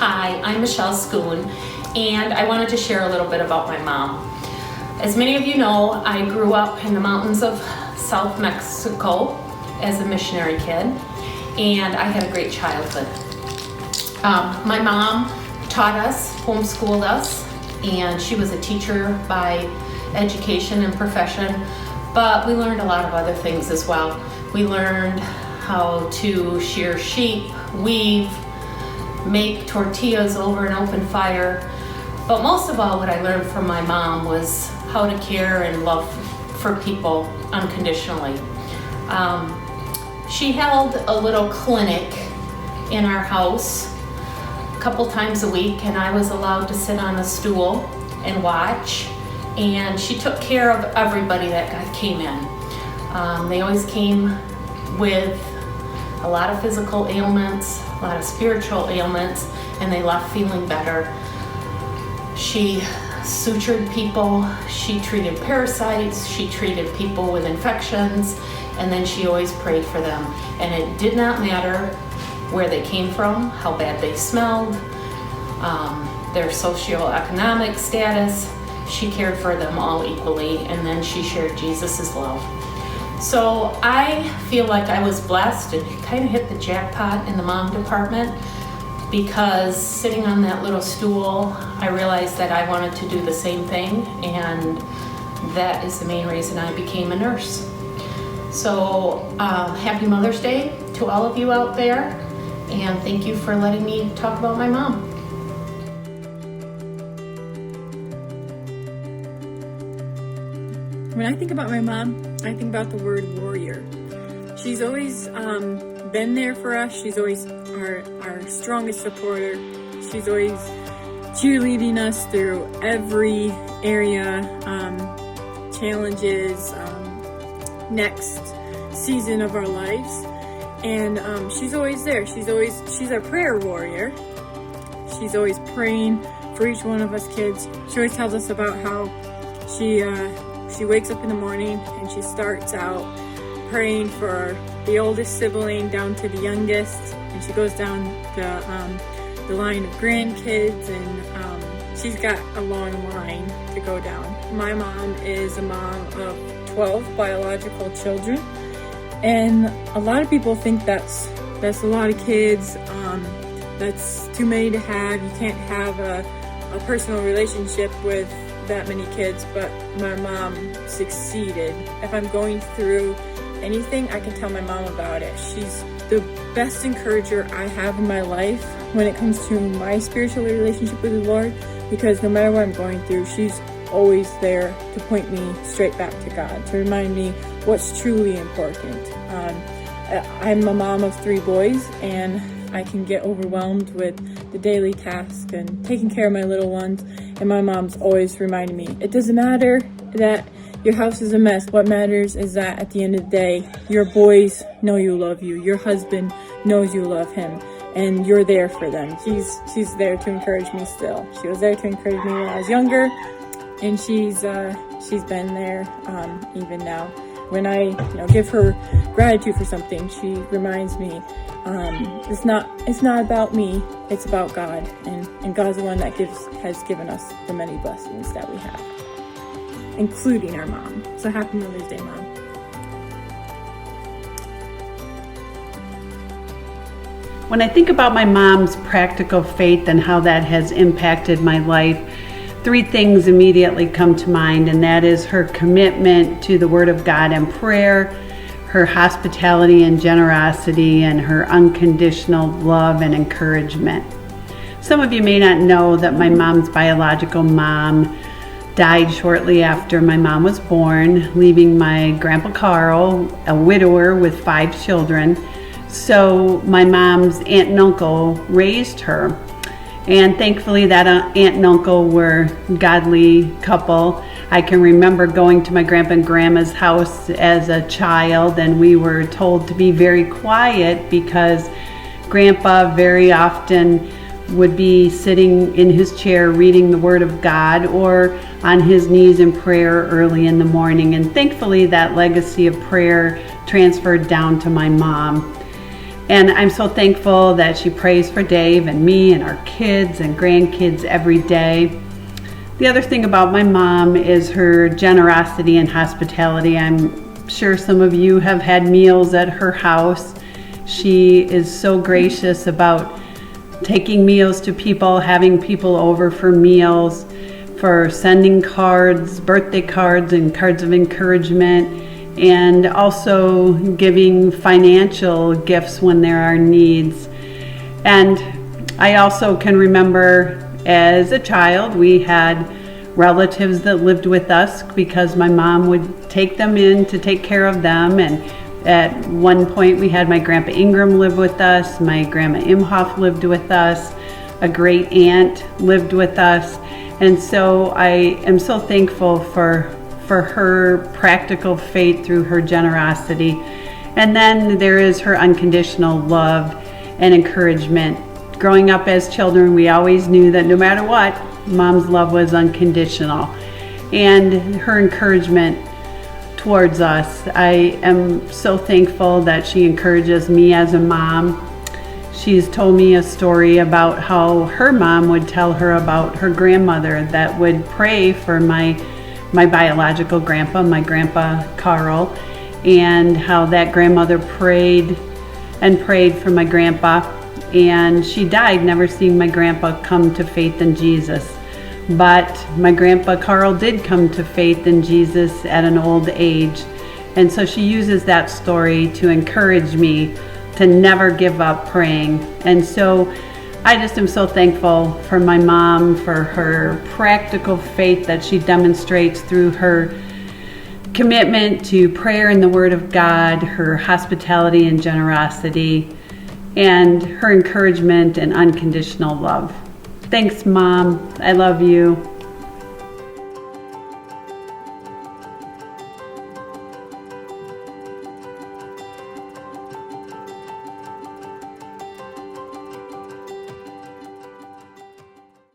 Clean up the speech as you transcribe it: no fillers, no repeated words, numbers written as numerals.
Hi, I'm Michelle Schoon, and I wanted to share a little bit about my mom. As many of you know, I grew up in the mountains of South Mexico as a missionary kid, and I had a great childhood. My mom taught us, homeschooled us, and she was a teacher by education and profession, but we learned a lot of other things as well. We learned how to shear sheep, weave, make tortillas over an open fire, but most of all what I learned from my mom was how to care and love for people unconditionally. She held a little clinic in our house a couple times a week, and I was allowed to sit on a stool and watch, and she took care of everybody that came in. They always came with a lot of physical ailments, a lot of spiritual ailments, and they left feeling better. She sutured people, she treated parasites, she treated people with infections, and then she always prayed for them. And it did not matter where they came from, how bad they smelled, their socioeconomic status. She cared for them all equally, and then she shared Jesus' love. So I feel like I was blessed and kind of hit the jackpot in the mom department, because sitting on that little stool, I realized that I wanted to do the same thing, and that is the main reason I became a nurse. So happy Mother's Day to all of you out there, and thank you for letting me talk about my mom. When I think about my mom, I think about the word warrior. She's always been there for us. She's always our strongest supporter. She's always cheerleading us through every area, challenges, next season of our lives. And she's always there. She's our prayer warrior. She's always praying for each one of us kids. She always tells us about how she wakes up in the morning and she starts out praying for the oldest sibling down to the youngest, and she goes down the line of grandkids, and she's got a long line to go down. My mom is a mom of 12 biological children, and a lot of people think that's a lot of kids. That's too many to have. You can't have a personal relationship with that many kids, but my mom succeeded. If I'm going through anything, I can tell my mom about it. She's the best encourager I have in my life when it comes to my spiritual relationship with the Lord, because no matter what I'm going through, she's always there to point me straight back to God, to remind me what's truly important. I'm a mom of 3 boys, and I can get overwhelmed with the daily task and taking care of my little ones, and my mom's always reminding me, it doesn't matter that your house is a mess. What matters is that at the end of the day, your boys know you love you. Your husband knows you love him, and you're there for them. She's there to encourage me still. She was there to encourage me when I was younger, and she's been there even now. When I give her gratitude for something, she reminds me it's not about me, it's about God, and God's the one that has given us the many blessings that we have, including our mom. So happy Mother's Day, Mom. When I think about my mom's practical faith and how that has impacted my life, 3 things immediately come to mind, and that is her commitment to the Word of God and prayer, her hospitality and generosity, and her unconditional love and encouragement. Some of you may not know that my mom's biological mom died shortly after my mom was born, leaving my Grandpa Carl, a widower with 5 children. So my mom's aunt and uncle raised her. And thankfully that aunt and uncle were a godly couple. I can remember going to my grandpa and grandma's house as a child, and we were told to be very quiet because Grandpa very often would be sitting in his chair reading the Word of God or on his knees in prayer early in the morning. And thankfully that legacy of prayer transferred down to my mom. And I'm so thankful that she prays for Dave and me and our kids and grandkids every day. The other thing about my mom is her generosity and hospitality. I'm sure some of you have had meals at her house. She is so gracious about taking meals to people, having people over for meals, for sending cards, birthday cards and cards of encouragement, and also giving financial gifts when there are needs. And I also can remember as a child, we had relatives that lived with us because my mom would take them in to take care of them. And at one point we had my Grandpa Ingram live with us, my Grandma Imhoff lived with us, a great aunt lived with us. And so I am so thankful for her practical faith through her generosity. And then there is her unconditional love and encouragement. Growing up as children, we always knew that no matter what, Mom's love was unconditional. And her encouragement towards us, I am so thankful that she encourages me as a mom. She's told me a story about how her mom would tell her about her grandmother that would pray for my biological grandpa, my Grandpa Carl, and how that grandmother prayed and prayed for my grandpa, and she died never seeing my grandpa come to faith in Jesus. But my Grandpa Carl did come to faith in Jesus at an old age, and so she uses that story to encourage me to never give up praying. And so I just am so thankful for my mom, for her practical faith that she demonstrates through her commitment to prayer and the Word of God, her hospitality and generosity, and her encouragement and unconditional love. Thanks, Mom. I love you.